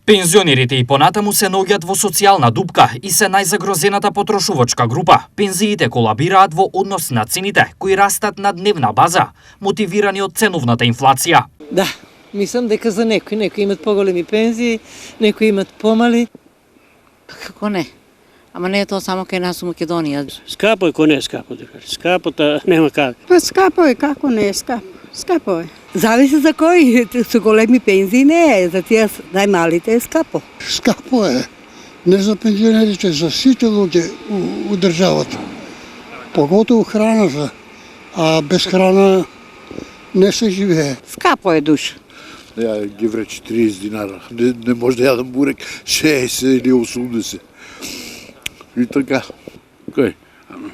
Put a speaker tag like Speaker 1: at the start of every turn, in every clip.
Speaker 1: Пензионерите и понатаму се наоѓаат во социјална дупка и се најзагрозената потрошувачка група. Пензиите колабираат во однос на цените, кои растат на дневна база, мотивирани од ценовната инфлација.
Speaker 2: Да, мислам дека за некои имат поголеми пензии, некои имат помали.
Speaker 3: Како не? Ама не е тоа само кај нас у Македонија.
Speaker 4: Скапо е, кој не е скапо, дека скапото нема как.
Speaker 5: Па скапо е, како не е скапо? Скапо е. Зависи за кои, со големи пензии не е, за тие најмалите е скапо.
Speaker 6: Скапо е, не за пензионерите, за сите луѓе у државата. Поготово храната, а без храна не се живее.
Speaker 5: Скапо е душа.
Speaker 7: Ја ги вречи 30 динара. Не може да јадам бурек 60 или 80. И така.
Speaker 4: Кој?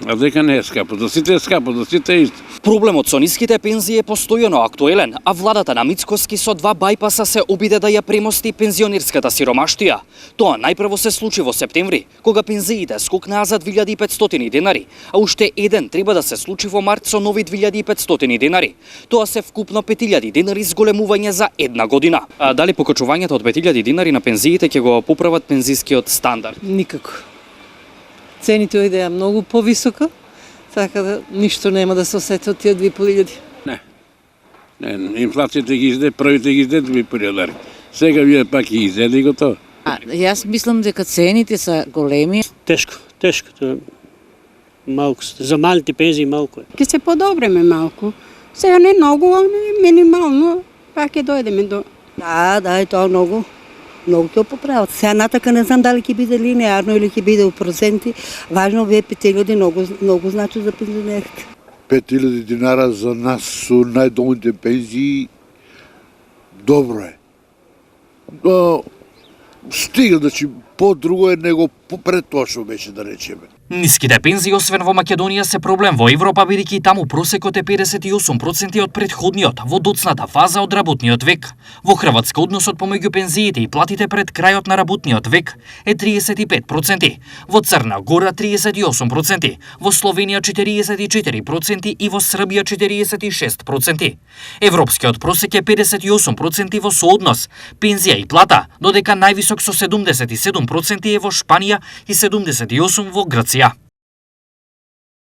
Speaker 4: А дека не е скапо, за сите е скапо, за сите е исто.
Speaker 1: Проблемот со ниските пензии е постојано актуелен, а владата на Мицкоски со 2 бајпаса се обиде да ја премости пензионерската сиромаштија. Тоа најпрво се случи во септември, кога пензиите скокнаа за 2500 денари, а уште еден треба да се случи во март со нови 2500 денари. Тоа се вкупно 5000 денари зголемување за една година. А дали покачувањето од 5000 денари на пензиите ќе го поправат пензискиот стандард?
Speaker 2: Никако. Цените идеја многу повисока, така да ништо нема да се осети од тие 2500.
Speaker 4: Не, инфлацијата ги изде, првите ги изде 2000. Сега вие пак ги изеде и готово.
Speaker 3: Јас мислам дека цените се големи.
Speaker 4: Тешко, тоа малку, за малите пензии малку е.
Speaker 5: Ке се подобреме малку. Сега не многу, ами минимално, пак ќе дојдеме до...
Speaker 8: Да, и тоа многу ќе поправат. Сега натака не знам дали ќе биде линеарно или ќе биде у проценти. Важно вие 5000 многу значи за пензионерите.
Speaker 7: 5000 динара за нас со најдолните пензии добро е. Но стига, значи, по-друго е него пред тоа што беше, да речеме.
Speaker 1: Ниските пензии, освен во Македонија, се проблем во Европа, бидејќи таму просекот е 58% од претходниот во доцната фаза од работниот век. Во Хрватска односот помеѓу пензиите и платите пред крајот на работниот век е 35%, во Црна Гора 38%, во Словенија 44% и во Србија 46%. Европскиот просек е 58% во сооднос пензија и плата, додека највисок со 77% е во Шпанија и 78% во Грција.